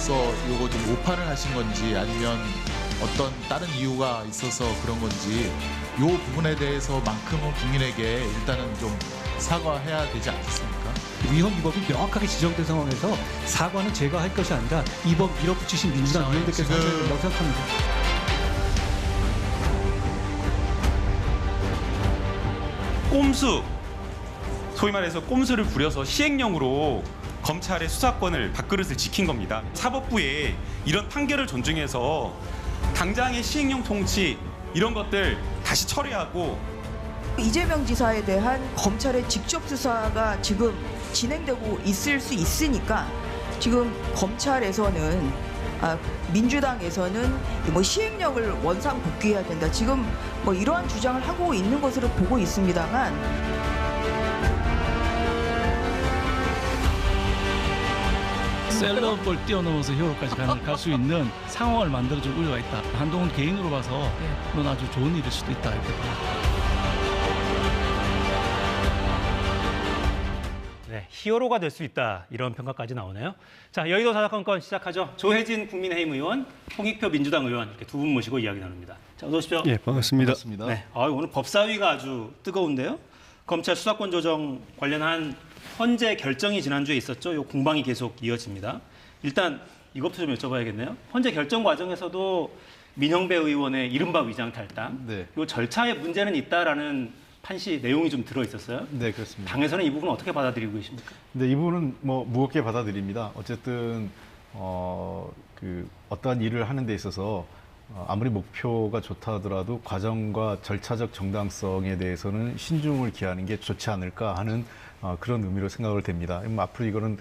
의원으로서 요거 좀 오판을 하신 건지 아니면 어떤 다른 이유가 있어서 그런 건지 요 부분에 대해서만큼은 국민에게 일단은 좀 사과해야 되지 않겠습니까? 위헌 위법이 명확하게 지정된 상황에서 사과는 제가 할 것이 아니라 이 법 밀어붙이신 민주당 의원들께서 하셔야 된다고 생각합니다. 꼼수, 소위 말해서 꼼수를 부려서 시행령으로 검찰의 수사권을 밥그릇을 지킨 겁니다. 사법부에 이런 판결을 존중해서 당장의 시행령 통치 이런 것들 다시 처리하고 이재명 지사에 대한 검찰의 직접 수사가 지금 진행되고 있을 수 있으니까 지금 검찰에서는 민주당에서는 뭐 시행령을 원상 복귀해야 된다. 지금 뭐 이러한 주장을 하고 있는 것으로 보고 있습니다만 셀럽을 뛰어넘어서 히어로까지 갈 수 있는 상황을 만들어줄 우려가 있다. 한동훈 개인으로 봐서 넌 아주 좋은 일일 수도 있다 이렇게 봅니다. 네, 히어로가 될 수 있다 이런 평가까지 나오네요. 자, 여의도 사사건건 시작하죠. 조혜진 국민의힘 의원, 홍익표 민주당 의원 이렇게 두 분 모시고 이야기 나눕니다. 자, 어서 오십시오. 예, 반갑습니다. 네, 오늘 법사위가 아주 뜨거운데요. 검찰 수사권 조정 관련한 헌재 결정이 지난주에 있었죠. 요 공방이 계속 이어집니다. 일단 이것부터 좀 여쭤봐야겠네요. 헌재 결정 과정에서도 민영배 의원의 이른바 위장 탈당, 네. 요 절차에 문제는 있다라는 판시 내용이 좀 들어 있었어요. 네, 그렇습니다. 당에서는 이 부분 어떻게 받아들이고 계십니까? 네, 이 부분은 뭐 무겁게 받아들입니다. 어쨌든 어떠한 일을 하는 데 있어서 아무리 목표가 좋다 하더라도 과정과 절차적 정당성에 대해서는 신중을 기하는 게 좋지 않을까 하는 그런 의미로 생각을 됩니다. 앞으로 이거는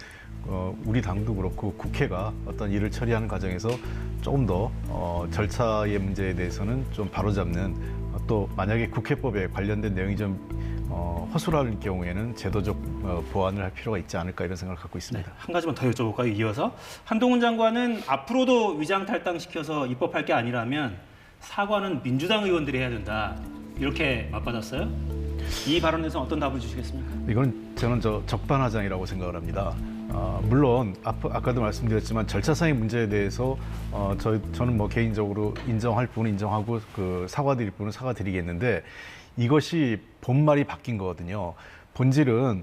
우리 당도 그렇고 국회가 어떤 일을 처리하는 과정에서 조금 더 절차의 문제에 대해서는 좀 바로잡는 또 만약에 국회법에 관련된 내용이 좀 허술할 경우에는 제도적 보완을 할 필요가 있지 않을까 이런 생각을 갖고 있습니다. 네, 한 가지만 더 여쭤볼까요? 이어서 한동훈 장관은 앞으로도 위장 탈당시켜서 입법할 게 아니라면 사과는 민주당 의원들이 해야 된다 이렇게 맞받았어요. 이 발언에서 어떤 답을 주시겠습니까? 이건 저는 적반하장이라고 생각을 합니다. 물론 아까도 말씀드렸지만 절차상의 문제에 대해서 저는 뭐 개인적으로 인정할 부분은 인정하고 사과드릴 부분은 사과드리겠는데 이것이 본말이 바뀐 거거든요. 본질은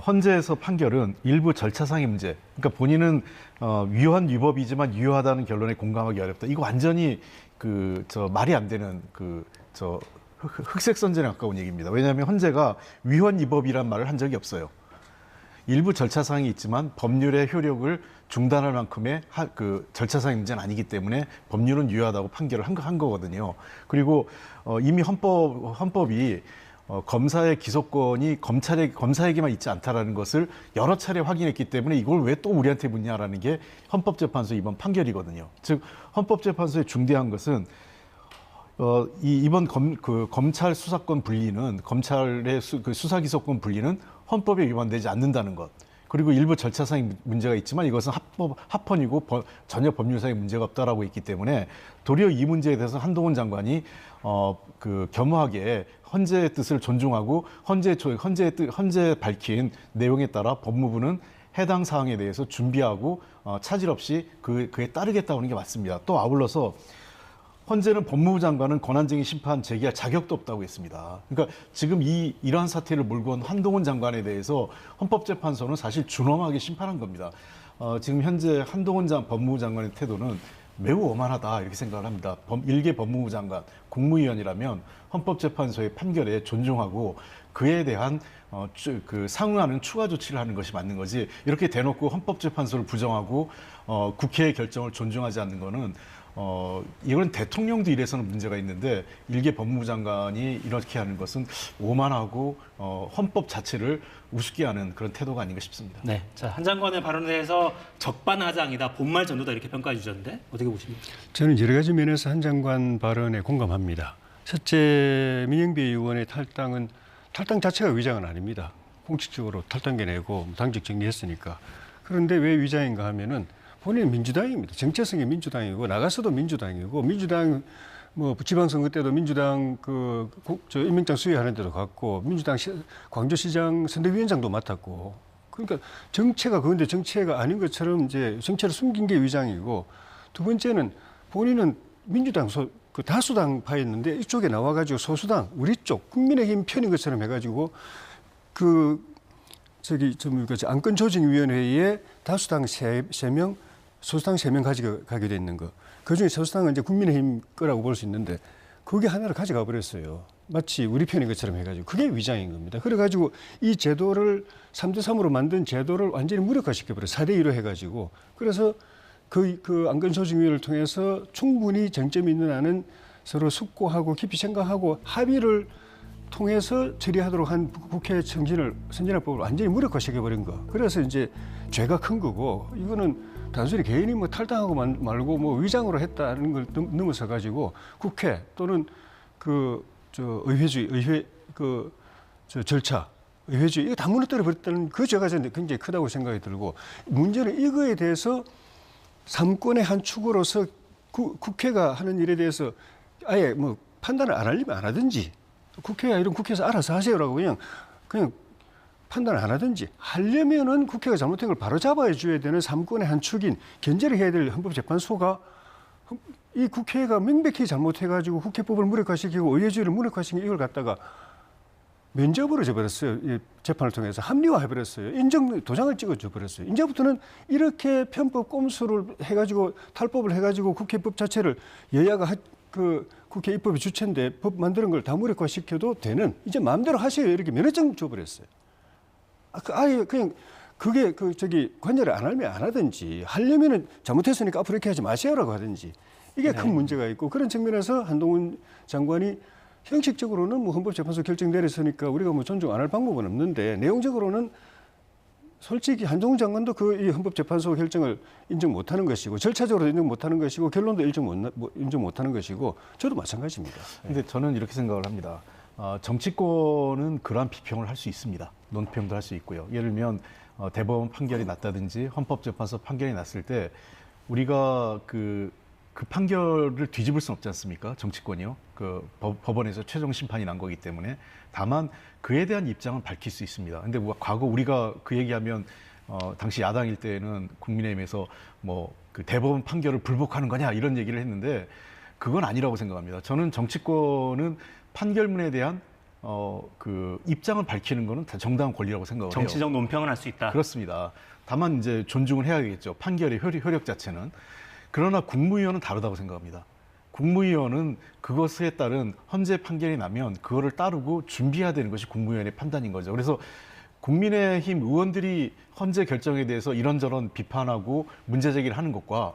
헌재에서 판결은 일부 절차상의 문제. 그러니까 본인은 위헌 위법이지만 유효하다는 결론에 공감하기 어렵다. 이거 완전히 말이 안 되는 흑색선전에 가까운 얘기입니다. 왜냐하면 헌재가 위헌 위법이란 말을 한 적이 없어요. 일부 절차사항이 있지만 법률의 효력을 중단할 만큼의 절차상의 문제는 아니기 때문에 법률은 유효하다고 판결을 한 거거든요. 그리고 이미 헌법이 검사의 기소권이 검사에게만 있지 않다라는 것을 여러 차례 확인했기 때문에 이걸 왜 또 우리한테 묻냐라는 게 헌법재판소 이번 판결이거든요. 즉 헌법재판소의 중대한 것은 이번 검찰 수사권 분리는 검찰의 수사기소권 분리는 헌법에 위반되지 않는다는 것. 그리고 일부 절차상의 문제가 있지만 이것은 합헌이고 전혀 법률상의 문제가 없다라고 했기 때문에 도리어 이 문제에 대해서 한동훈 장관이 겸허하게 헌재의 뜻을 존중하고 헌재 밝힌 내용에 따라 법무부는 해당 사항에 대해서 준비하고 차질 없이 그에 따르겠다고 하는 게 맞습니다. 또 아울러서 헌재는 법무부 장관은 권한쟁의 심판 제기할 자격도 없다고 했습니다. 그러니까 지금 이러한 사태를 몰고 온 한동훈 장관에 대해서 헌법재판소는 사실 준엄하게 심판한 겁니다. 지금 현재 한동훈 법무부 장관의 태도는 매우 오만하다 이렇게 생각을 합니다. 일개 법무부 장관, 국무위원이라면 헌법재판소의 판결에 존중하고 그에 대한 상응하는 추가 조치를 하는 것이 맞는 거지 이렇게 대놓고 헌법재판소를 부정하고 국회의 결정을 존중하지 않는 거는 이건 대통령도 이래서는 문제가 있는데 일개 법무부 장관이 이렇게 하는 것은 오만하고 헌법 자체를 우습게 하는 그런 태도가 아닌가 싶습니다. 네, 자, 한 장관의 발언에 대해서 적반하장이다, 본말 전도다 이렇게 평가해 주셨는데 어떻게 보십니까? 저는 여러 가지 면에서 한 장관 발언에 공감합니다. 첫째, 민영배 의원의 탈당 자체가 위장은 아닙니다. 공식적으로 탈당계 내고 당직 정리했으니까. 그런데 왜 위장인가 하면은 본인은 민주당입니다. 정체성이 민주당이고 나가서도 민주당이고 민주당 지방선거 때도 민주당 임명장 수여하는 데도 갔고 민주당 광주시장 선대위원장도 맡았고 그러니까 정체가 그건데 정체가 아닌 것처럼 이제 정체를 숨긴 게 위장이고, 두 번째는 본인은 민주당 그 다수당파였는데 이쪽에 나와가지고 소수당 우리 쪽 국민의힘 편인 것처럼 해가지고 안건조정위원회에 다수당 3명, 소수당 3명 가져가게 돼 있는 거. 그중에 소수당은 이제 국민의힘 거라고 볼 수 있는데 그게 하나를 가져가 버렸어요. 마치 우리 편인 것처럼 해가지고 그게 위장인 겁니다. 그래가지고 이 제도를 3대3으로 만든 제도를 완전히 무력화시켜버려요. 4대2로 해가지고. 그래서 그 안건조정위원회를 통해서 충분히 쟁점이 있는 한은 서로 숙고하고 깊이 생각하고 합의를 통해서 처리하도록 한 국회 선진화법을 완전히 무력화시켜버린 거. 그래서 이제 죄가 큰 거고, 이거는 단순히 개인이 뭐 탈당하고 말고 뭐 위장으로 했다는 걸 넘어서 가지고 국회 또는 의회 절차, 의회주의 이거 다 무너뜨려 버렸다는 그 죄가 저는 굉장히 크다고 생각이 들고, 문제는 이거에 대해서 삼권의 한 축으로서 국회가 하는 일에 대해서 아예 뭐 판단을 안 하려면 안 하든지, 국회가 이런 국회에서 알아서 하세요라고 그냥 판단을 안 하든지, 하려면은 국회가 잘못된 걸 바로 잡아야 줘야 되는 삼권의 한 축인 견제를 해야 될 헌법재판소가 이 국회가 명백히 잘못해가지고 국회법을 무력화시키고 의회주의를 무력화시키고 이걸 갖다가 면접으로 줘버렸어요. 이 재판을 통해서 합리화해버렸어요. 도장을 찍어줘버렸어요. 이제부터는 이렇게 편법 꼼수를 해가지고 탈법을 해가지고 국회법 자체를 여야가 국회 입법의 주체인데 법 만드는 걸 다 무력화시켜도 되는, 이제 마음대로 하세요 이렇게 면허증 줘버렸어요. 아예 그냥 그게 관여를 안 하면 안 하든지, 하려면은 잘못했으니까 앞으로 이렇게 하지 마세요라고 하든지, 이게 큰 문제가 있고, 그런 측면에서 한동훈 장관이 형식적으로는 뭐 헌법재판소 결정 내렸으니까 우리가 뭐 존중 안 할 방법은 없는데, 내용적으로는 솔직히 한동훈 장관도 이 헌법재판소 결정을 인정 못하는 것이고, 절차적으로 인정 못하는 것이고, 결론도 인정 못하는 것이고, 저도 마찬가지입니다. 근데 저는 이렇게 생각을 합니다. 정치권은 그러한 비평을 할 수 있습니다. 논평도 할 수 있고요. 예를 들면 대법원 판결이 났다든지 헌법재판소 판결이 났을 때 우리가 그 판결을 뒤집을 수는 없지 않습니까? 정치권이요. 법원에서 최종 심판이 난 거기 때문에. 다만 그에 대한 입장은 밝힐 수 있습니다. 근데 과거 우리가 그 얘기하면 당시 야당일 때는 국민의힘에서 그 대법원 판결을 불복하는 거냐 이런 얘기를 했는데, 그건 아니라고 생각합니다. 저는 정치권은 판결문에 대한 입장을 밝히는 거는 다 정당한 권리라고 생각을 해요. 정치적 논평을 할 수 있다. 그렇습니다. 다만 이제 존중을 해야겠죠. 판결의 효력 자체는. 그러나 국무위원은 다르다고 생각합니다. 국무위원은 그것에 따른 헌재 판결이 나면 그거를 따르고 준비해야 되는 것이 국무위원의 판단인 거죠. 그래서 국민의힘 의원들이 헌재 결정에 대해서 이런저런 비판하고 문제 제기를 하는 것과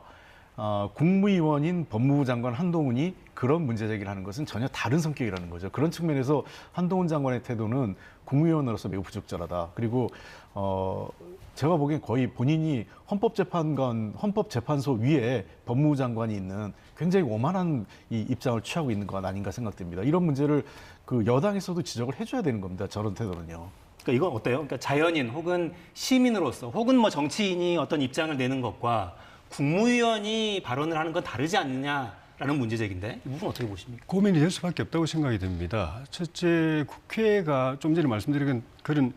국무위원인 법무부 장관 한동훈이 그런 문제 제기를 하는 것은 전혀 다른 성격이라는 거죠. 그런 측면에서 한동훈 장관의 태도는 국무위원으로서 매우 부적절하다. 그리고 제가 보기엔 거의 본인이 헌법재판소 위에 법무부 장관이 있는 굉장히 오만한 이 입장을 취하고 있는 것 아닌가 생각됩니다. 이런 문제를 여당에서도 지적을 해줘야 되는 겁니다. 저런 태도는요. 그러니까 이건 어때요? 그러니까 자연인 혹은 시민으로서 혹은 뭐 정치인이 어떤 입장을 내는 것과 국무위원이 발언을 하는 건 다르지 않느냐라는 문제제기인데, 이 부분 어떻게 보십니까? 고민이 될 수밖에 없다고 생각이 듭니다. 첫째, 국회가 좀 전에 말씀드린 그런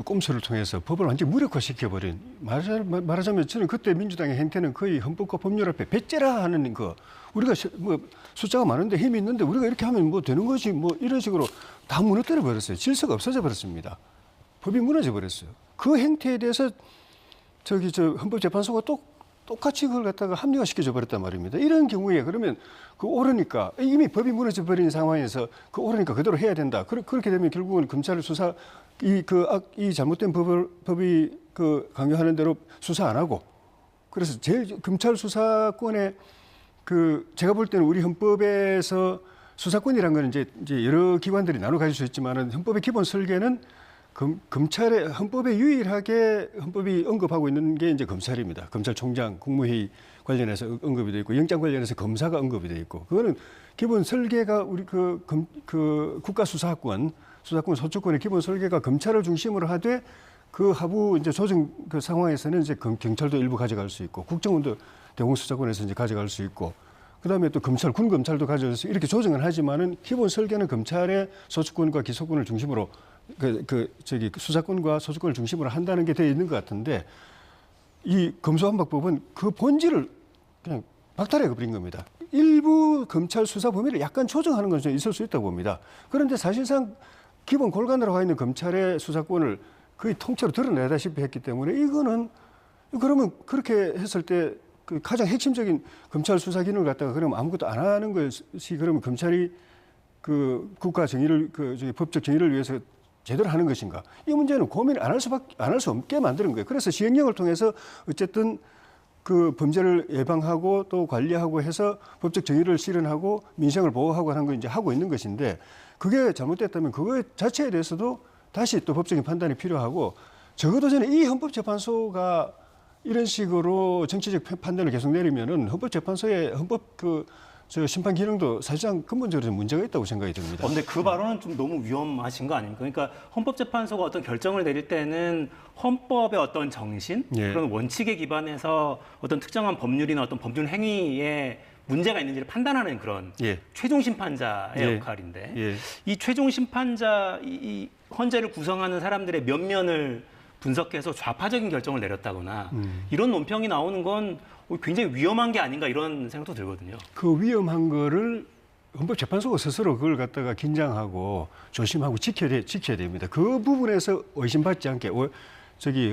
꼼수를 통해서 법을 완전히 무력화시켜버린, 말하자면 저는 그때 민주당의 행태는 거의 헌법과 법률 앞에 배째라 하는 거, 우리가 뭐 숫자가 많은데 힘이 있는데 우리가 이렇게 하면 뭐 되는 거지, 뭐 이런 식으로 다 무너뜨려 버렸어요. 질서가 없어져 버렸습니다. 법이 무너져 버렸어요. 그 행태에 대해서 헌법재판소가 똑같이 그걸 갖다가 합리화시켜줘 버렸단 말입니다. 이런 경우에 그러면 옳으니까, 이미 법이 무너져 버린 상황에서 옳으니까 그대로 해야 된다. 그렇게 되면 결국은 검찰 수사, 이 잘못된 법이 강요하는 대로 수사 안 하고, 그래서 제일 검찰 수사권에 제가 볼 때는 우리 헌법에서 수사권이라는 건 이제 여러 기관들이 나눠 가질 수 있지만은, 헌법의 기본 설계는 검찰의 헌법에 유일하게 헌법이 언급하고 있는 게 이제 검찰입니다. 검찰총장, 국무회의 관련해서 언급이 되어 있고, 영장 관련해서 검사가 언급이 되어 있고, 그거는 기본 설계가 우리 국가수사권, 소추권의 기본 설계가 검찰을 중심으로 하되, 그 하부 이제 조정 상황에서는 이제 경찰도 일부 가져갈 수 있고, 국정원도 대공수사권에서 이제 가져갈 수 있고, 그다음에 또 군 검찰도 가져갈 수, 이렇게 조정을 하지만은 기본 설계는 검찰의 소추권과 기소권을 중심으로 수사권과 소수권을 중심으로 한다는 게 되어 있는 것 같은데 이 검수완박법은 그 본질을 그냥 박탈해 버린 겁니다. 일부 검찰 수사 범위를 약간 조정하는 건 있을 수 있다고 봅니다. 그런데 사실상 기본 골간으로 가 있는 검찰의 수사권을 거의 통째로 드러내다시피 했기 때문에 이거는 그러면 그렇게 했을 때 그 가장 핵심적인 검찰 수사 기능을 갖다가 그러면 아무것도 안 하는 것이 그러면 검찰이 그 국가 정의를 법적 정의를 위해서 제대로 하는 것인가? 이 문제는 고민을 안 할 수 없게 만드는 거예요. 그래서 시행령을 통해서 어쨌든 그 범죄를 예방하고 또 관리하고 해서 법적 정의를 실현하고 민생을 보호하고 하는 걸 이제 하고 있는 것인데 그게 잘못됐다면 그거 자체에 대해서도 다시 또 법적인 판단이 필요하고 적어도 저는 이 헌법재판소가 이런 식으로 정치적 판단을 계속 내리면은 헌법재판소의 심판 기능도 사실상 근본적으로 좀 문제가 있다고 생각이 듭니다. 그런데 그 발언은 좀 너무 위험하신 거 아닙니까? 그러니까 헌법재판소가 어떤 결정을 내릴 때는 헌법의 어떤 정신, 예. 그런 원칙에 기반해서 어떤 특정한 법률이나 어떤 법률 행위에 문제가 있는지를 판단하는 그런 예. 최종 심판자의 예. 역할인데 예. 이 최종 심판자, 이 헌재를 구성하는 사람들의 면면을 분석해서 좌파적인 결정을 내렸다거나 이런 논평이 나오는 건 굉장히 위험한 게 아닌가 이런 생각도 들거든요. 그 위험한 거를 헌법재판소가 스스로 그걸 갖다가 긴장하고 조심하고 지켜야 됩니다. 그 부분에서 의심받지 않게,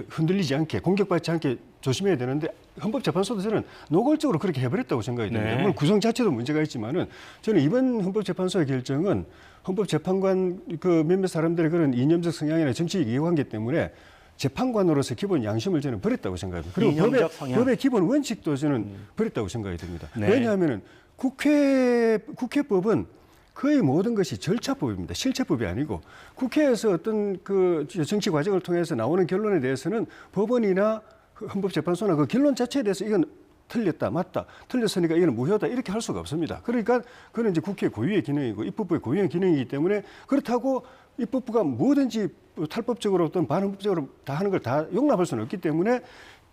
흔들리지 않게, 공격받지 않게 조심해야 되는데 헌법재판소도 저는 노골적으로 그렇게 해버렸다고 생각이 듭니다. 네. 물론 구성 자체도 문제가 있지만은 저는 이번 헌법재판소의 결정은 헌법재판관 그 몇몇 사람들의 그런 이념적 성향이나 정치적 이해관계 때문에 재판관으로서 기본 양심을 저는 버렸다고 생각합니다. 그리고 이념적 성향. 법의 기본 원칙도 저는 버렸다고 생각이 듭니다. 네. 왜냐하면 국회법은 거의 모든 것이 절차법입니다. 실체법이 아니고 국회에서 어떤 그 정치 과정을 통해서 나오는 결론에 대해서는 법원이나 헌법재판소나 그 결론 자체에 대해서 이건 틀렸다, 맞다, 틀렸으니까 이건 무효다 이렇게 할 수가 없습니다. 그러니까 그건 이제 국회 고유의 기능이고 입법부의 고유의 기능이기 때문에 그렇다고 입법부가 뭐든지 탈법적으로 또는 반헌법적으로 다 하는 걸 다 용납할 수는 없기 때문에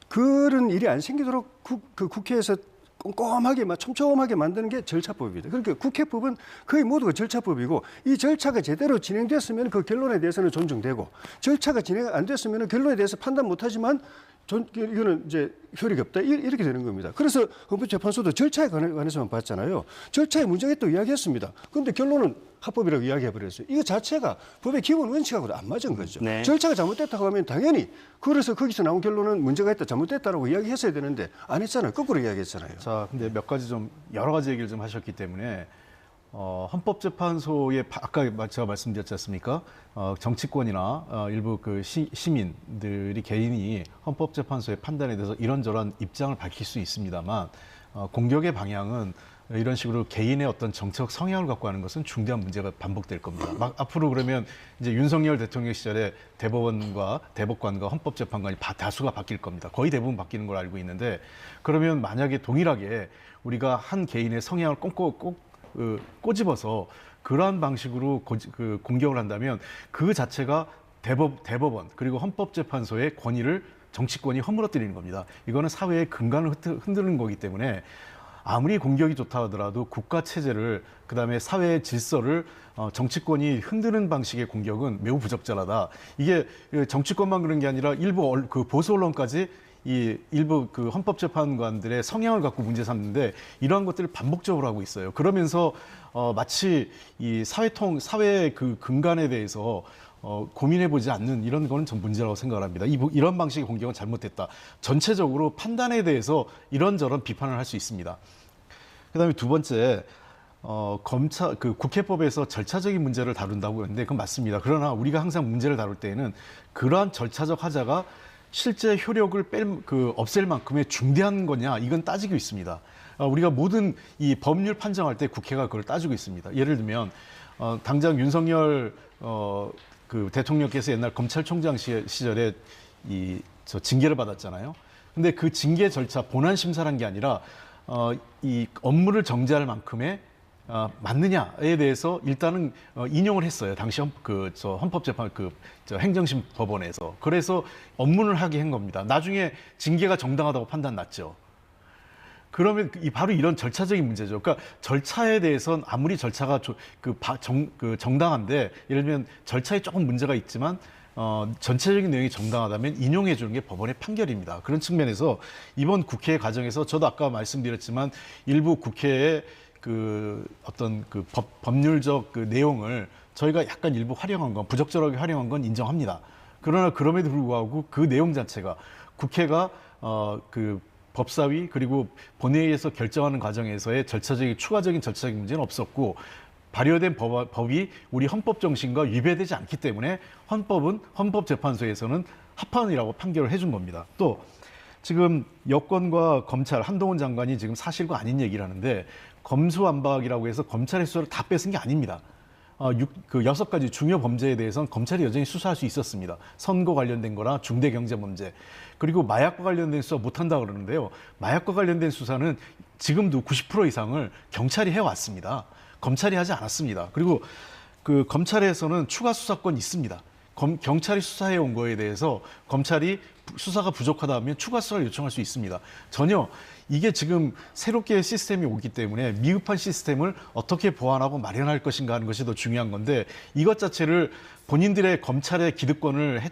그런 일이 안 생기도록 국회에서 꼼꼼하게 촘촘하게 만드는 게 절차법입니다. 그러니까 국회법은 거의 모두가 절차법이고 이 절차가 제대로 진행됐으면 그 결론에 대해서는 존중되고 절차가 진행 안 됐으면 결론에 대해서 판단 못하지만 이거는 이제 효력이 없다 이렇게 되는 겁니다. 그래서 헌법재판소도 절차에 관해서만 봤잖아요. 절차에 문제가 있다고 이야기했습니다. 그런데 결론은 합법이라고 이야기해버렸어요. 이거 자체가 법의 기본 원칙하고도 안 맞은 거죠. 네. 절차가 잘못됐다고 하면 당연히 그래서 거기서 나온 결론은 문제가 있다, 잘못됐다라고 이야기했어야 되는데 안 했잖아요. 거꾸로 이야기했잖아요. 자, 근데 몇 가지 좀 여러 가지 얘기를 좀 하셨기 때문에 헌법재판소의 아까 제가 말씀드렸지 않습니까? 정치권이나 일부 그 시민들이 개인이 헌법재판소의 판단에 대해서 이런저런 입장을 밝힐 수 있습니다만 공격의 방향은 이런 식으로 개인의 어떤 정책 성향을 갖고 하는 것은 중대한 문제가 반복될 겁니다. 앞으로 그러면 이제 윤석열 대통령 시절에 대법관과 헌법재판관이 다수가 바뀔 겁니다. 거의 대부분 바뀌는 걸 알고 있는데 그러면 만약에 동일하게 우리가 한 개인의 성향을 꼭 꼬집어서 그러한 방식으로 공격을 한다면 그 자체가 대법원 그리고 헌법재판소의 권위를 정치권이 허물어뜨리는 겁니다. 이거는 사회의 근간을 흔드는 거기 때문에 아무리 공격이 좋다 하더라도 국가 체제를 그다음에 사회의 질서를 정치권이 흔드는 방식의 공격은 매우 부적절하다. 이게 정치권만 그런 게 아니라 일부 그 보수 언론까지 이 일부 그 헌법재판관들의 성향을 갖고 문제 삼는데 이러한 것들을 반복적으로 하고 있어요. 그러면서 마치 이 사회의 그 근간에 대해서 고민해보지 않는 이런 거는 전 문제라고 생각을 합니다. 이런 방식의 공격은 잘못됐다. 전체적으로 판단에 대해서 이런저런 비판을 할 수 있습니다. 그다음에 두 번째, 국회법에서 절차적인 문제를 다룬다고 했는데 그건 맞습니다. 그러나 우리가 항상 문제를 다룰 때에는 그러한 절차적 하자가 실제 효력을 없앨 만큼의 중대한 거냐 이건 따지고 있습니다. 우리가 모든 이 법률 판정할 때 국회가 그걸 따지고 있습니다. 예를 들면 당장 윤석열 그 대통령께서 옛날 검찰총장 시절에 징계를 받았잖아요. 근데 그 징계 절차 본안 심사란 게 아니라 이 업무를 정지할 만큼의 맞느냐에 대해서 일단은 인용을 했어요. 당시 헌법재판 행정심 법원에서. 그래서 업무를 하게 한 겁니다. 나중에 징계가 정당하다고 판단 났죠. 그러면 바로 이런 절차적인 문제죠. 그러니까 절차에 대해서는 아무리 절차가 정당한데 예를 들면 절차에 조금 문제가 있지만 전체적인 내용이 정당하다면 인용해 주는 게 법원의 판결입니다. 그런 측면에서 이번 국회 과정에서 저도 아까 말씀드렸지만 일부 국회의 어떤 법률적 내용을 저희가 약간 일부 활용한 건 부적절하게 활용한 건 인정합니다. 그러나 그럼에도 불구하고 그 내용 자체가 국회가 법사위 그리고 본회의에서 결정하는 과정에서의 추가적인 절차적인 문제는 없었고 발효된 법이 우리 헌법 정신과 위배되지 않기 때문에 헌법재판소에서는 합헌이라고 판결을 해준 겁니다. 또 지금 여권과 검찰 한동훈 장관이 지금 사실과 아닌 얘기를 하는데 검수완박이라고 해서 검찰의 수사를 다 뺏은 게 아닙니다. 6가지 중요 범죄에 대해서는 검찰이 여전히 수사할 수 있었습니다. 선거 관련된 거나 중대경제범죄. 그리고 마약과 관련된 수사 못한다고 그러는데요. 마약과 관련된 수사는 지금도 90% 이상을 경찰이 해왔습니다. 검찰이 하지 않았습니다. 그리고 검찰에서는 추가 수사권이 있습니다. 경찰이 수사해 온 거에 대해서 검찰이 수사가 부족하다 하면 추가 수사를 요청할 수 있습니다. 전혀 이게 지금 새롭게 시스템이 오기 때문에 미흡한 시스템을 어떻게 보완하고 마련할 것인가 하는 것이 더 중요한 건데 이것 자체를 본인들의 검찰의 기득권을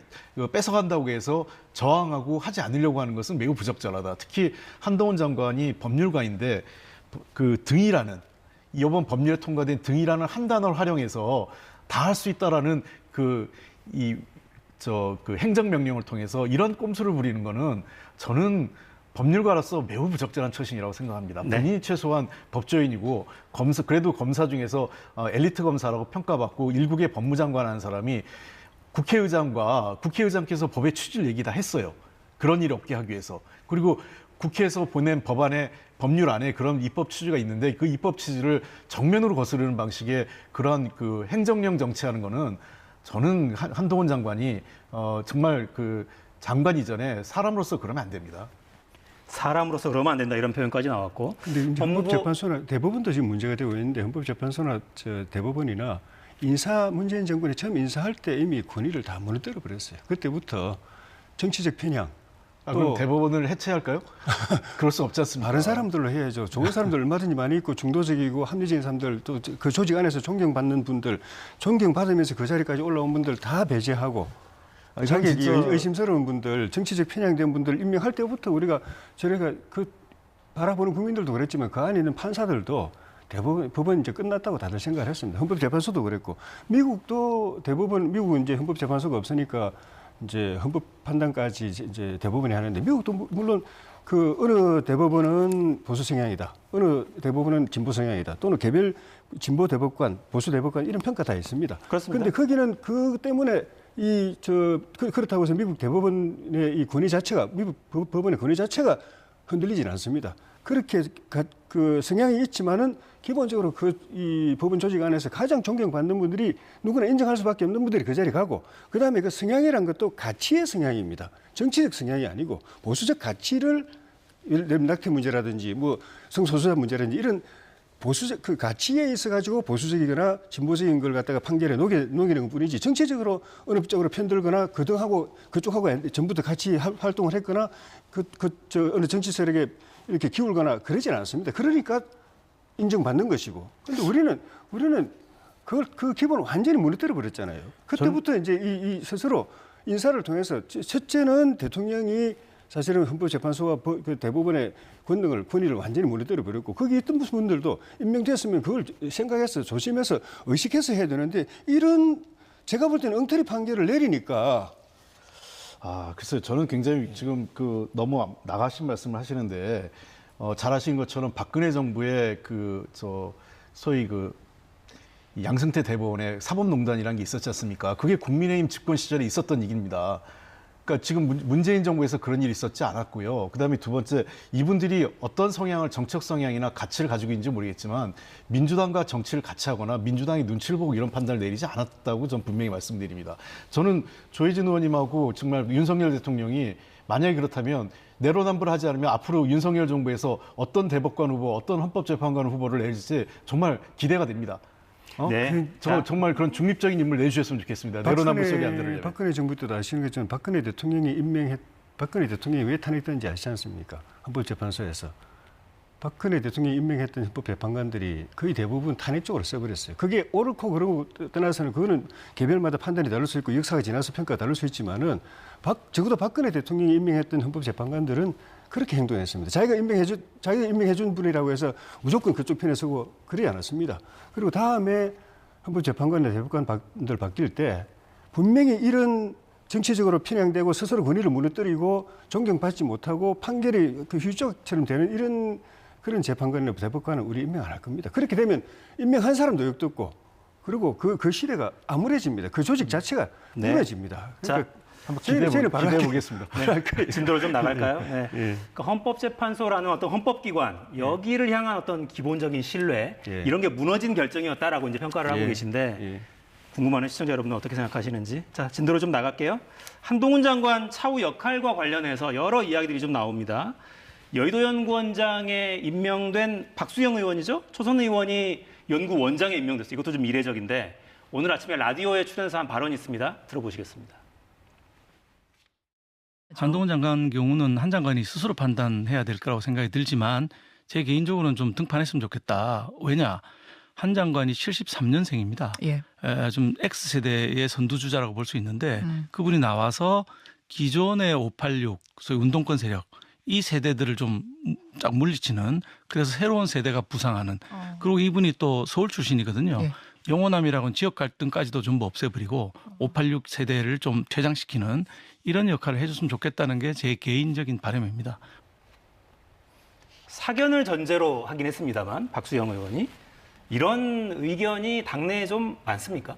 뺏어간다고 해서 저항하고 하지 않으려고 하는 것은 매우 부적절하다. 특히 한동훈 장관이 법률가인데 등이라는 이번 법률에 통과된 등이라는 한 단어를 활용해서 다 할 수 있다라는 행정명령을 통해서 이런 꼼수를 부리는 거는 저는 법률가로서 매우 부적절한 처신이라고 생각합니다. 본인이 최소한 법조인이고 그래도 검사 중에서 엘리트 검사라고 평가받고 일국의 법무장관 하는 사람이 국회의장께서 법의 취지를 얘기 다 했어요. 그런 일이 없게 하기 위해서. 그리고 국회에서 보낸 법률 안에 그런 입법 취지가 있는데 그 입법 취지를 정면으로 거스르는 방식의 그런 행정령 정치하는 거는 저는 한동훈 장관이 정말 장관 이전에 사람으로서 그러면 안 됩니다. 사람으로서 그러면 안 된다 이런 표현까지 나왔고. 근데 이제 헌법재판소나 대법원도 지금 문제가 되고 있는데 헌법재판소나 대법원이나 문재인 정권이 처음 인사할 때 이미 권위를 다 무너뜨려 버렸어요. 그때부터 정치적 편향. 그럼 대법원을 해체할까요? 그럴 수 없지 않습니까? 다른 사람들로 해야죠. 좋은 사람들 얼마든지 많이 있고 중도적이고 합리적인 사람들 또 그 조직 안에서 존경받는 분들, 존경받으면서 그 자리까지 올라온 분들 다 배제하고 자기 의심스러운 분들, 정치적 편향된 분들 임명할 때부터 저희가 바라보는 국민들도 그랬지만 그 안에 있는 판사들도 대법원 법원이 이제 끝났다고 다들 생각을 했습니다. 헌법재판소도 그랬고 미국은 이제 헌법재판소가 없으니까 이제 헌법 판단까지 이제 대법원이 하는데 미국도 물론 어느 대법원은 보수 성향이다, 어느 대법원은 진보 성향이다, 또는 개별 진보 대법관, 보수 대법관 이런 평가 다 있습니다. 그렇습니다. 그런데 거기는 그 때문에 그렇다고 해서 미국 대법원의 이 권위 자체가 미국 법원의 권위 자체가 흔들리지는 않습니다. 그렇게 성향이 있지만은 기본적으로 이 법원 조직 안에서 가장 존경받는 분들이 누구나 인정할 수밖에 없는 분들이 그 자리에 가고 그다음에 그 성향이란 것도 가치의 성향입니다. 정치적 성향이 아니고 보수적 가치를 예를 들면 낙태 문제라든지 성소수자 문제라든지 이런 보수적 가치에 있어 가지고 보수적이거나 진보적인 걸 갖다가 판결에 녹이는 것뿐이지 정치적으로 어느 쪽으로 편들거나 그쪽하고 전부 다 같이 활동을 했거나 어느 정치 세력에 이렇게 기울거나 그러지는 않습니다. 그러니까 인정받는 것이고. 그런데 우리는 그 기본을 완전히 무너뜨려 버렸잖아요. 그때부터 이제 이 스스로 인사를 통해서 첫째는 대통령이 사실은 헌법재판소와 대법원의 권위를 완전히 무너뜨려 버렸고 거기 있던 분들도 임명됐으면 그걸 생각해서 조심해서 의식해서 해야 되는데 제가 볼 때는 엉터리 판결을 내리니까. 글쎄요. 저는 굉장히 지금 너무 나가신 말씀을 하시는데 잘 아시는 것처럼 박근혜 정부의 소위 양승태 대법원의 사법농단이라는 게 있었지 않습니까? 그게 국민의힘 집권 시절에 있었던 얘기입니다. 그러니까 지금 문재인 정부에서 그런 일이 있었지 않았고요. 그다음에 두 번째, 이분들이 어떤 정책 성향이나 가치를 가지고 있는지 모르겠지만 민주당과 정치를 같이 하거나 민주당의 눈치를 보고 이런 판단을 내리지 않았다고 전 분명히 말씀드립니다. 저는 조혜진 의원님하고 정말 윤석열 대통령이 만약에 그렇다면 내로남불하지 않으면 앞으로 윤석열 정부에서 어떤 대법관 후보, 어떤 헌법재판관 후보를 내릴지 정말 기대가 됩니다. 네. 정말 그런 중립적인 인물 내주셨으면 좋겠습니다. 내로남불 속에 안 들으려면. 박근혜 정부 때도 아시는 것처럼 박근혜 대통령이 왜 탄핵됐는지 아시지 않습니까? 헌법재판소에서. 박근혜 대통령이 임명했던 헌법 재판관들이 거의 대부분 탄핵 쪽으로 써버렸어요. 그게 옳고 그러고 떠나서는 그거는 개별마다 판단이 다를 수 있고 역사가 지나서 평가가 다를 수 있지만은 적어도 박근혜 대통령이 임명했던 헌법 재판관들은 그렇게 행동했습니다. 자기가 임명해준 분이라고 해서 무조건 그쪽 편에 서고 그러지 않았습니다. 그리고 다음에 헌법 재판관이나 대법관들 바뀔 때 분명히 이런 정치적으로 편향되고 스스로 권위를 무너뜨리고 존경받지 못하고 판결이 그 휴지적처럼 되는 이런 그런 재판관이나 대법관은 우리 임명 안 할 겁니다. 그렇게 되면 임명한 사람도 욕듣고 그리고 그 시대가 암울해집니다. 그 조직 자체가 무너집니다. 그러니까 자, 한번 기대해 보겠습니다. 진도로 좀 나갈까요? 네. 예. 그러니까 헌법재판소라는 어떤 헌법기관 여기를 향한 어떤 기본적인 신뢰 예. 이런 게 무너진 결정이었다라고 이제 평가를 하고 예. 계신데 예. 궁금한 시청자 여러분은 어떻게 생각하시는지. 자, 진도로 좀 나갈게요. 한동훈 장관 차후 역할과 관련해서 여러 이야기들이 좀 나옵니다. 여의도연구원장에 임명된 박수영 의원이죠. 초선 의원이 연구원장에 임명됐어요. 이것도 좀 이례적인데 오늘 아침에 라디오에 출연해서 한 발언이 있습니다. 들어보시겠습니다. 한동훈 장관 경우는 한 장관이 스스로 판단해야 될 거라고 생각이 들지만 제 개인적으로는 좀 등판했으면 좋겠다. 왜냐? 한 장관이 73년생입니다. 예. 좀 X세대의 선두주자라고 볼 수 있는데 그분이 나와서 기존의 586, 소위 운동권 세력 이 세대들을 좀 쫙 물리치는 그래서 새로운 세대가 부상하는 그리고 이분이 또 서울 출신이거든요. 예. 영호남이라고는 지역 갈등까지도 전부 없애버리고 586 세대를 좀 퇴장시키는 이런 역할을 해줬으면 좋겠다는 게 제 개인적인 바람입니다. 사견을 전제로 하긴 했습니다만 박수영 의원이 이런 의견이 당내에 좀 많습니까?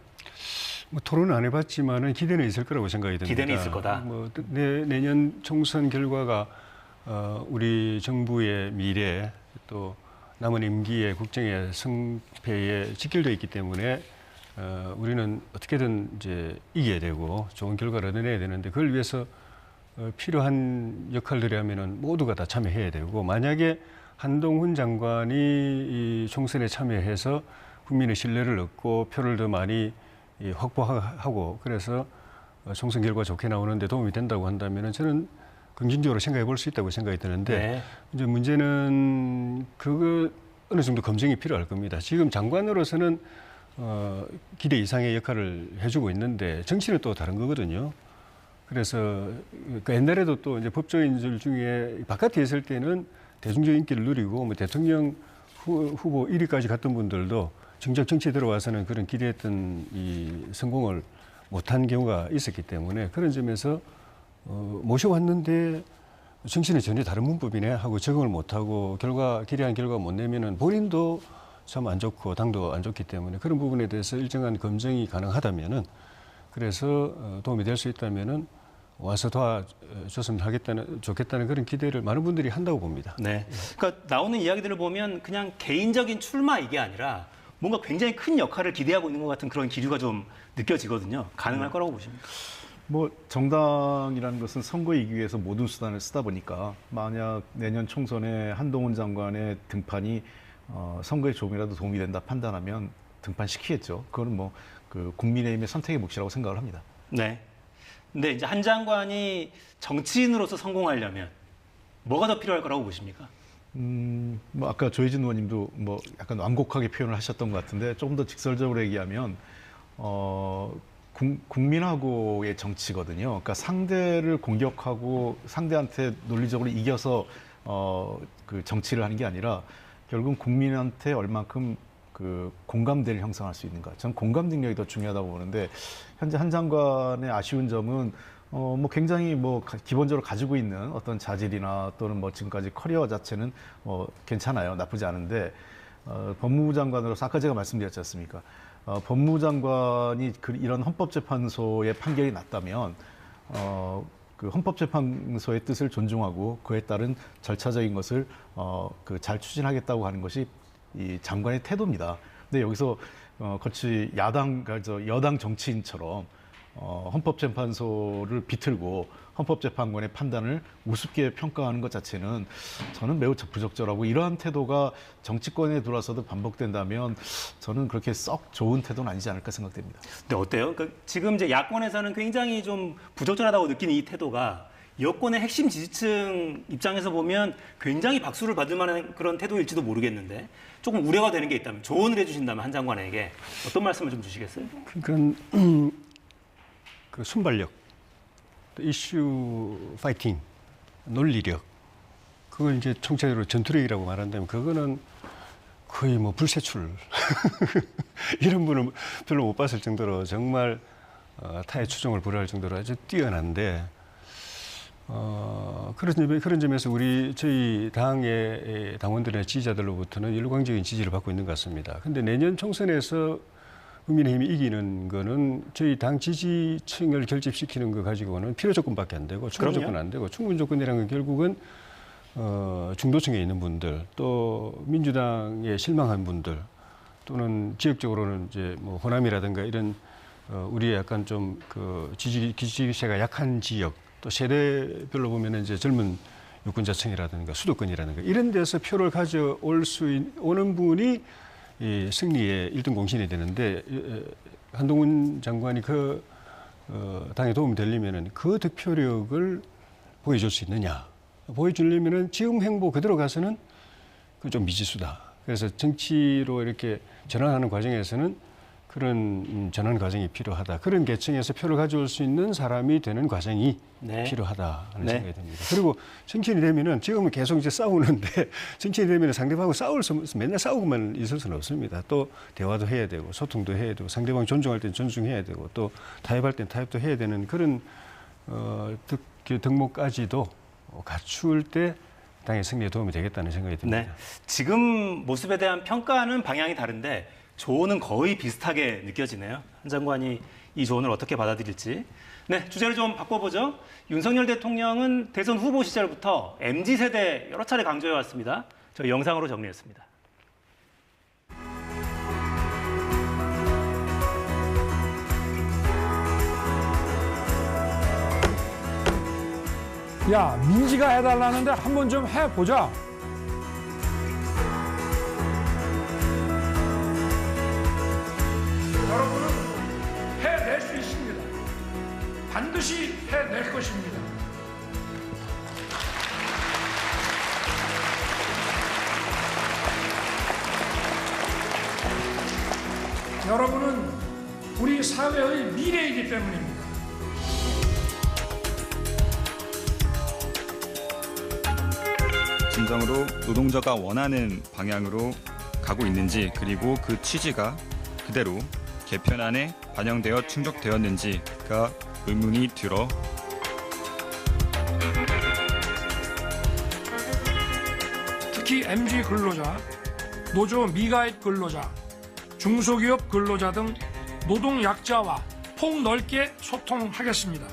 뭐 토론은 안 해봤지만은 기대는 있을 거라고 생각이 듭니다. 기대는 있을 거다. 뭐 내년 총선 결과가 우리 정부의 미래 또 남은 임기의 국정의 성패에 직결되어 있기 때문에 우리는 어떻게든 이제 이겨야 되고 좋은 결과를 얻어내야 되는데 그걸 위해서 필요한 역할들이 하면은 모두가 다 참여해야 되고 만약에 한동훈 장관이 이 총선에 참여해서 국민의 신뢰를 얻고 표를 더 많이 확보하고 그래서 총선 결과 좋게 나오는데 도움이 된다고 한다면은 저는 긍정적으로 생각해 볼 수 있다고 생각이 드는데 네. 이제 문제는 그거 어느 정도 검증이 필요할 겁니다. 지금 장관으로서는 기대 이상의 역할을 해주고 있는데 정치는 또 다른 거거든요. 그래서 그 옛날에도 또 이제 법조인들 중에 바깥에 있을 때는 대중적 인기를 누리고 뭐 대통령 후보 1위까지 갔던 분들도 정작 정치에 들어와서는 그런 기대했던 이 성공을 못한 경우가 있었기 때문에 그런 점에서 모셔왔는데 정치는 전혀 다른 문법이네 하고 적응을 못하고 기대한 결과 못 내면은 본인도 참 안 좋고 당도 안 좋기 때문에 그런 부분에 대해서 일정한 검증이 가능하다면은 그래서 도움이 될 수 있다면은 와서 도와줬으면 좋겠다는 그런 기대를 많은 분들이 한다고 봅니다. 네. 그러니까 나오는 이야기들을 보면 그냥 개인적인 출마 이게 아니라 뭔가 굉장히 큰 역할을 기대하고 있는 것 같은 그런 기류가 좀 느껴지거든요. 가능할 거라고 보십니까? 뭐 정당이라는 것은 선거에 이기기 위해서 모든 수단을 쓰다 보니까 만약 내년 총선에 한동훈 장관의 등판이 선거에 조금이라도 도움이 된다 판단하면 등판시키겠죠. 그거는 뭐 그 국민의힘의 선택의 몫이라고 생각을 합니다. 네. 근데 이제 한 장관이 정치인으로서 성공하려면 뭐가 더 필요할 거라고 보십니까? 뭐 아까 조혜진 의원님도 뭐 약간 완곡하게 표현을 하셨던 것 같은데 조금 더 직설적으로 얘기하면 국민하고의 정치거든요. 그러니까 상대를 공격하고 상대한테 논리적으로 이겨서 그 정치를 하는 게 아니라 결국은 국민한테 얼만큼 그 공감대를 형성할 수 있는가. 저는 공감 능력이 더 중요하다고 보는데 현재 한 장관의 아쉬운 점은 뭐 굉장히 뭐 기본적으로 가지고 있는 어떤 자질이나 또는 뭐 지금까지 커리어 자체는 괜찮아요. 나쁘지 않은데 법무부 장관으로서 아까 제가 말씀드렸지 않습니까? 법무부 장관이 이런 헌법재판소의 판결이 났다면 그 헌법재판소의 뜻을 존중하고 그에 따른 절차적인 것을 잘 추진하겠다고 하는 것이 이 장관의 태도입니다. 근데 여기서 거치 여당 정치인처럼 헌법재판소를 비틀고 헌법재판관의 판단을 우습게 평가하는 것 자체는 저는 매우 부적절하고 이러한 태도가 정치권에 들어와서도 반복된다면 저는 그렇게 썩 좋은 태도는 아니지 않을까 생각됩니다. 근데 어때요? 지금 이제 야권에서는 굉장히 좀 부적절하다고 느끼는 이 태도가 여권의 핵심 지지층 입장에서 보면 굉장히 박수를 받을 만한 그런 태도일지도 모르겠는데 조금 우려가 되는 게 있다면 조언을 해주신다면 한 장관에게 어떤 말씀을 좀 주시겠어요? 그러니까 그 순발력, 또 이슈 파이팅, 논리력, 그걸 이제 총체적으로 전투력이라고 말한다면 그거는 거의 뭐 불세출 이런 분을 별로 못 봤을 정도로 정말 타의 추종을 불허할 정도로 아주 뛰어난데 그런 점에서 저희 당의 당원들의 지지자들로부터는 일광적인 지지를 받고 있는 것 같습니다. 그런데 내년 총선에서 국민의힘이 이기는 거는 저희 당 지지층을 결집시키는 거 가지고는 필요 조건밖에 안 되고 충분 조건 안 되고 충분 조건이라는 건 결국은 중도층에 있는 분들 또 민주당에 실망한 분들 또는 지역적으로는 이제 뭐 호남이라든가 이런 우리의 약간 좀 그 지지세가 약한 지역 또 세대별로 보면 이제 젊은 유권자층이라든가 수도권이라든가 이런 데서 표를 가져올 오는 분이 이 승리의 1등 공신이 되는데 한동훈 장관이 그 당에 도움이 되려면은 그 득표력을 보여줄 수 있느냐? 보여주려면은 지금 행보 그대로 가서는 그 좀 미지수다. 그래서 정치로 이렇게 전환하는 과정에서는 그런 전환 과정이 필요하다. 그런 계층에서 표를 가져올 수 있는 사람이 되는 과정이 필요하다 하는 생각이 듭니다. 그리고 정치인이 되면은 지금은 계속 이제 싸우는데 정치인이 되면은 상대방하고 맨날 싸우고만 있을 수는 없습니다. 또 대화도 해야 되고 소통도 해야 되고 상대방 존중할 땐 존중해야 되고 또 타협할 땐 타협도 해야 되는 그런 덕목까지도 갖출 때 당의 승리에 도움이 되겠다는 생각이 듭니다. 네. 지금 모습에 대한 평가는 방향이 다른데 조언은 거의 비슷하게 느껴지네요. 한 장관이 이 조언을 어떻게 받아들일지. 네, 주제를 좀 바꿔보죠. 윤석열 대통령은 대선 후보 시절부터 MZ세대 여러 차례 강조해왔습니다. 저희 영상으로 정리했습니다. 야, 민지가 해달라는데 한번 좀 해보자. 여러분은 해낼 수 있습니다. 반드시 해낼 것입니다. 여러분은 우리 사회의 미래이기 때문입니다. 진정으로 노동자가 원하는 방향으로 가고 있는지 그리고 그 취지가 그대로 개편안에 반영되어 충족되었는지가 의문이 들어 특히 MZ 근로자, 노조 미가입 근로자, 중소기업 근로자 등 노동약자와 폭넓게 소통하겠습니다.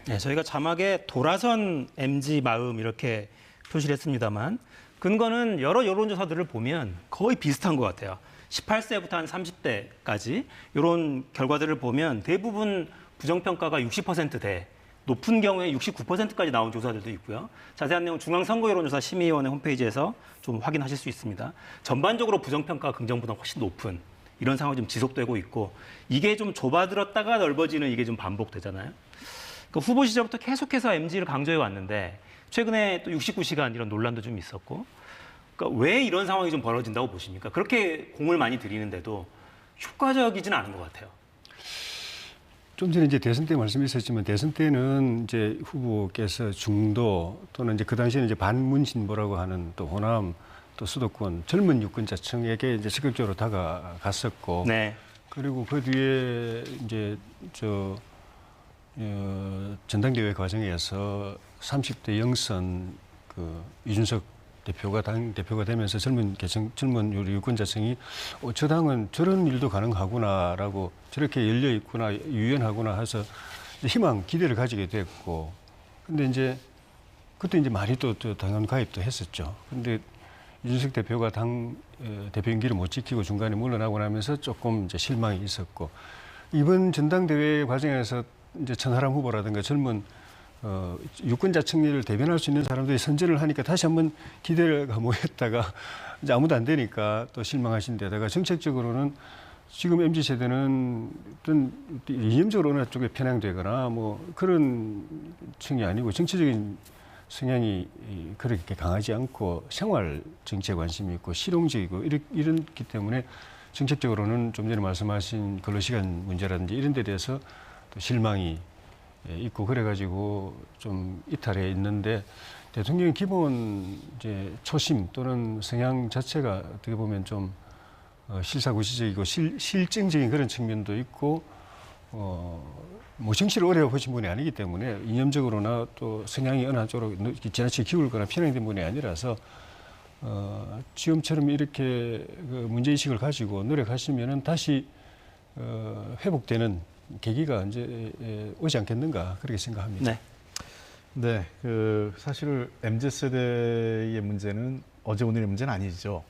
네, 저희가 자막에 돌아선 MZ 마음 이렇게 표시를 했습니다만 근거는 여러 여론조사들을 보면 거의 비슷한 것 같아요. 18세부터 한 30대까지 이런 결과들을 보면 대부분 부정평가가 60%대, 높은 경우에 69%까지 나온 조사들도 있고요. 자세한 내용 중앙선거여론조사 심의위원회 홈페이지에서 좀 확인하실 수 있습니다. 전반적으로 부정평가가 긍정보다 훨씬 높은 이런 상황이 좀 지속되고 있고 이게 좀 좁아들었다가 넓어지는 이게 좀 반복되잖아요. 그 후보 시절부터 계속해서 MZ를 강조해 왔는데 최근에 또 69시간 이런 논란도 좀 있었고 그러니까 왜 이런 상황이 좀 벌어진다고 보십니까? 그렇게 공을 많이 들이는데도 효과적이지는 않은 것 같아요. 좀 전에 이제 대선 때 말씀하셨지만 대선 때는 이제 후보께서 중도 또는 이제 그 당시에는 이제 반문신보라고 하는 또 호남 또 수도권 젊은 유권자층에게 이제 적극적으로 다가갔었고 네. 그리고 그 뒤에 이제 전당대회 과정에서 30대 영선 그 이준석 대표가 당 대표가 되면서 젊은 우리 유권자층이 저 당은 저런 일도 가능하구나라고 저렇게 열려 있구나 유연하구나 해서 희망 기대를 가지게 됐고 근데 이제 그때 이제 많이 또 당원 가입도 했었죠. 근데 이준석 대표가 당 대표 임기를 못 지키고 중간에 물러나고 나면서 조금 이제 실망이 있었고 이번 전당대회 과정에서 이제 천하람 후보라든가 젊은 유권자 청년을 대변할 수 있는 사람들이 선전을 하니까 다시 한번 기대가 모였다가 이제 아무도 안 되니까 또 실망하신 데다가 정책적으로는 지금 MZ세대는 어떤 이념적으로 어느 쪽에 편향되거나 뭐 그런 층이 아니고 정치적인 성향이 그렇게 강하지 않고 생활 정치에 관심이 있고 실용적이고 이렇기 때문에 정책적으로는 좀 전에 말씀하신 근로시간 문제라든지 이런 데 대해서 또 실망이 있고 그래가지고 좀 이탈해 있는데 대통령의 기본 이제 초심 또는 성향 자체가 어떻게 보면 좀 실사구시적이고 실증적인 그런 측면도 있고 뭐 정치를 오래 보신 분이 아니기 때문에 이념적으로나 또 성향이 어느 한쪽으로 지나치게 기울거나 편향된 분이 아니라서 지금처럼 이렇게 그 문제의식을 가지고 노력하시면은 다시 회복되는 계기가 이제 오지 않겠는가 그렇게 생각합니다. 네. 네, 그 사실 MZ세대의 문제는 어제 오늘의 문제는 아니죠.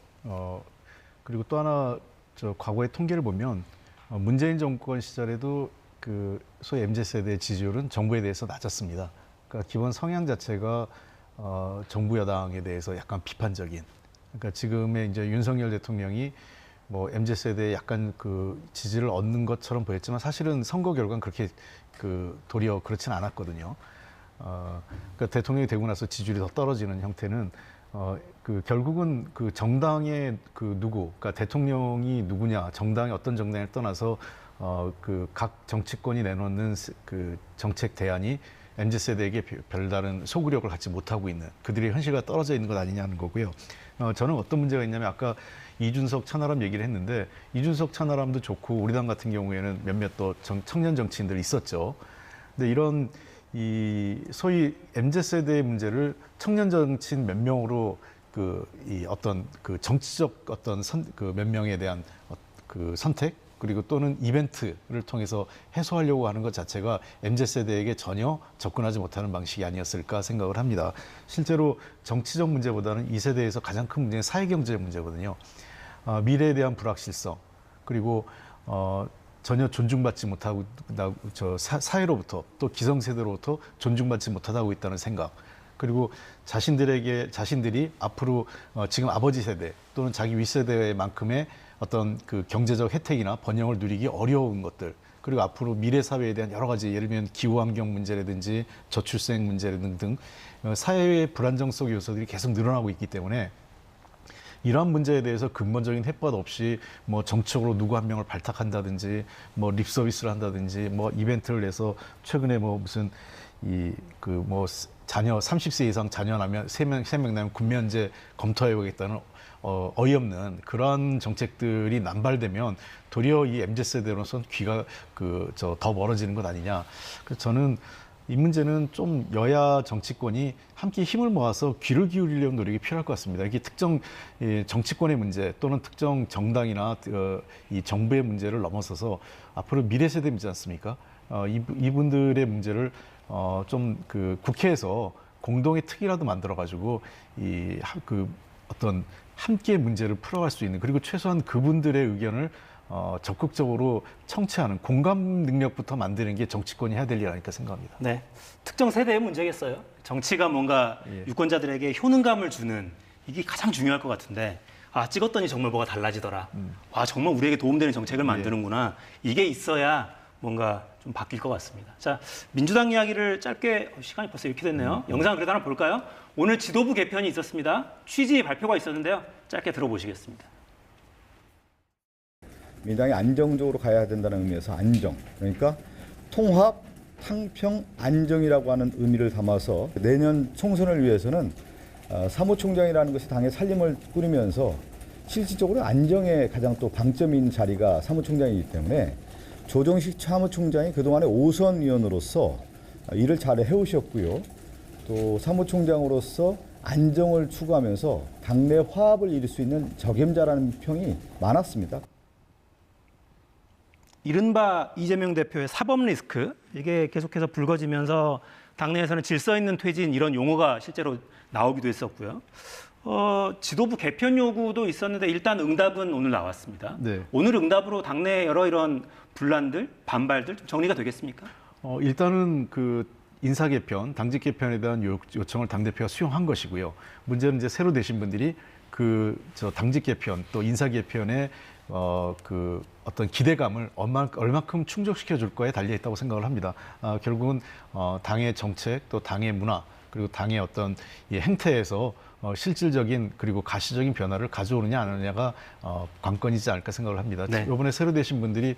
그리고 또 하나 저 과거의 통계를 보면 문재인 정권 시절에도 그 소위 MZ세대의 지지율은 정부에 대해서 낮았습니다. 그러니까 기본 성향 자체가 정부 여당에 대해서 약간 비판적인. 그러니까 지금의 이제 윤석열 대통령이 뭐 MZ세대에 약간 그 지지를 얻는 것처럼 보였지만 사실은 선거 결과는 그렇게 그 도리어 그렇진 않았거든요. 그러니까 대통령이 되고 나서 지지율이 더 떨어지는 형태는 그 결국은 그 정당의 그 누구, 그러니까 대통령이 누구냐, 정당이 어떤 정당을 떠나서 그 각 정치권이 내놓는 그 정책 대안이 MZ세대에게 별다른 소구력을 갖지 못하고 있는 그들의 현실과 떨어져 있는 것 아니냐는 거고요. 저는 어떤 문제가 있냐면 아까 이준석 천하람 얘기를 했는데 이준석 천하람도 좋고 우리 당 같은 경우에는 몇몇 또 청년 정치인들이 있었죠. 근데 이런 이 소위 MZ세대의 문제를 청년 정치인 몇 명으로 이 어떤 그 정치적 어떤 그 몇 명에 대한 그 선택 그리고 또는 이벤트를 통해서 해소하려고 하는 것 자체가 MZ세대에게 전혀 접근하지 못하는 방식이 아니었을까 생각을 합니다. 실제로 정치적 문제보다는 이 세대에서 가장 큰 문제는 사회경제 문제거든요. 미래에 대한 불확실성 그리고 전혀 존중받지 못하고 사회로부터 또 기성세대로부터 존중받지 못하고 있다는 생각 그리고 자신들이 앞으로 지금 아버지 세대 또는 자기 윗세대만큼의 어떤 그 경제적 혜택이나 번영을 누리기 어려운 것들 그리고 앞으로 미래 사회에 대한 여러 가지 예를 들면 기후환경 문제라든지 저출생 문제 등 사회의 불안정성 요소들이 계속 늘어나고 있기 때문에 이러한 문제에 대해서 근본적인 햇볕 없이 뭐 정책으로 누구 한 명을 발탁한다든지 뭐 립서비스를 한다든지 뭐 이벤트를 내서 최근에 뭐 무슨 뭐 자녀 30세 이상 자녀 나면 3명 나면 군면제 검토해 보겠다는 어이없는 그러한 정책들이 남발되면 도리어 이 MZ세대로서는 귀가 더 멀어지는 것 아니냐. 그래서 저는 이 문제는 좀 여야 정치권이 함께 힘을 모아서 귀를 기울이려는 노력이 필요할 것 같습니다. 이게 특정 정치권의 문제 또는 특정 정당이나 이 정부의 문제를 넘어서서 앞으로 미래 세대 문제지 않습니까? 이분들의 문제를 좀 그 국회에서 공동의 특위라도 만들어가지고 어떤 함께 문제를 풀어갈 수 있는 그리고 최소한 그분들의 의견을 적극적으로 청취하는 공감 능력부터 만드는 게 정치권이 해야 될 일 아닐까 생각합니다. 네, 특정 세대의 문제겠어요. 정치가 뭔가 유권자들에게 효능감을 주는 이게 가장 중요할 것 같은데 찍었더니 정말 뭐가 달라지더라. 정말 우리에게 도움되는 정책을 만드는구나. 이게 있어야 뭔가 좀 바뀔 것 같습니다. 자, 민주당 이야기를 짧게 시간이 벌써 이렇게 됐네요. 영상 그래도 하나 볼까요? 오늘 지도부 개편이 있었습니다. 취지 발표가 있었는데요. 짧게 들어보시겠습니다. 민주당이 안정적으로 가야 된다는 의미에서 안정, 그러니까 통합, 탕평, 안정이라고 하는 의미를 담아서 내년 총선을 위해서는 사무총장이라는 것이 당의 살림을 꾸리면서 실질적으로 안정에 가장 또 방점이 있는 자리가 사무총장이기 때문에 조정식 사무총장이 그동안의 5선 위원으로서 일을 잘 해오셨고요. 또 사무총장으로서 안정을 추구하면서 당내 화합을 이룰 수 있는 적임자라는 평이 많았습니다. 이른바 이재명 대표의 사법 리스크, 이게 계속해서 불거지면서 당내에서는 질서 있는 퇴진 이런 용어가 실제로 나오기도 했었고요. 지도부 개편 요구도 있었는데 일단 응답은 오늘 나왔습니다. 네. 오늘 응답으로 당내 여러 이런 분란들, 반발들 좀 정리가 되겠습니까? 일단은 인사 개편, 당직 개편에 대한 요청을 당대표가 수용한 것이고요. 문제는 이제 새로 되신 분들이 당직 개편 또 인사 개편에 어떤 기대감을 얼마큼 충족시켜 줄 거에 달려 있다고 생각을 합니다. 결국은 당의 정책 또 당의 문화 그리고 당의 어떤 이 행태에서 실질적인 그리고 가시적인 변화를 가져오느냐 안 하느냐가 관건이지 않을까 생각을 합니다. 네. 이번에 새로 되신 분들이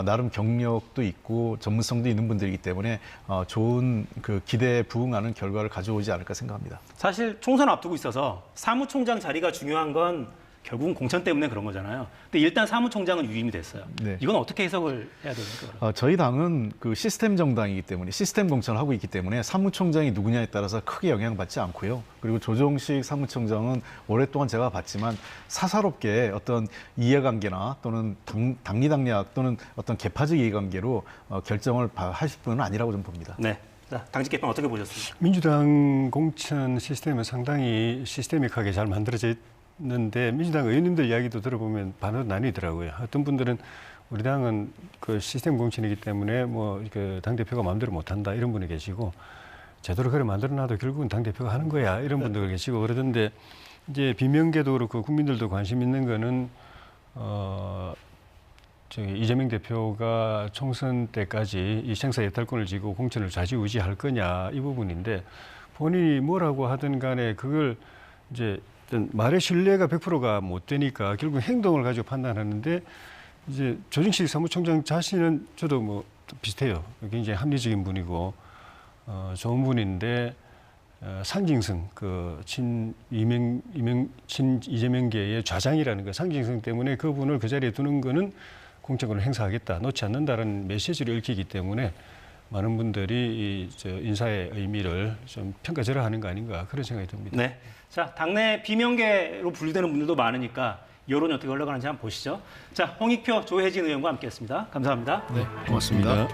나름 경력도 있고 전문성도 있는 분들이기 때문에 좋은 그 기대에 부응하는 결과를 가져오지 않을까 생각합니다. 사실 총선 앞두고 있어서 사무총장 자리가 중요한 건 결국은 공천 때문에 그런 거잖아요. 근데 일단 사무총장은 유임이 됐어요. 네. 이건 어떻게 해석을 해야 됩니까? 저희 당은 그 시스템 정당이기 때문에 시스템 공천을 하고 있기 때문에 사무총장이 누구냐에 따라서 크게 영향받지 않고요. 그리고 조정식 사무총장은 오랫동안 제가 봤지만 사사롭게 어떤 이해관계나 또는 당리당략 또는 어떤 개파적 이해관계로 결정을 하실 분은 아니라고 좀 봅니다. 네. 자, 당직 개편 어떻게 보셨습니까? 민주당 공천 시스템은 상당히 시스테믹하게 잘 만들어져 있는데 민주당 의원님들 이야기도 들어보면 반으로 나뉘더라고요. 어떤 분들은 우리 당은 그 시스템 공천이기 때문에 그 당대표가 마음대로 못한다 이런 분이 계시고 제대로 그래 만들어놔도 결국은 당대표가 하는 거야 이런 분들 계시고 그러던데 이제 비명계도 그렇고 국민들도 관심 있는 거는 이재명 대표가 총선 때까지 이 생사 예탈권을 쥐고 공천을 좌지우지할 거냐 이 부분인데 본인이 뭐라고 하든 간에 그걸 이제 말의 신뢰가 100%가 못 되니까 결국 행동을 가지고 판단하는데 이제 조정식 사무총장 자신은 저도 비슷해요. 굉장히 합리적인 분이고 좋은 분인데 상징성 친 이재명계의 좌장이라는 거 상징성 때문에 그분을 그 자리에 두는 거는 공천권을 행사하겠다, 놓지 않는다는 메시지를 읽히기 때문에 많은 분들이 인사의 의미를 좀 평가절하하는 거 아닌가 그런 생각이 듭니다. 네. 자, 당내 비명계로 분류되는 분들도 많으니까 여론이 어떻게 흘러가는지 한번 보시죠. 자, 홍익표, 조혜진 의원과 함께했습니다. 감사합니다. 네, 고맙습니다.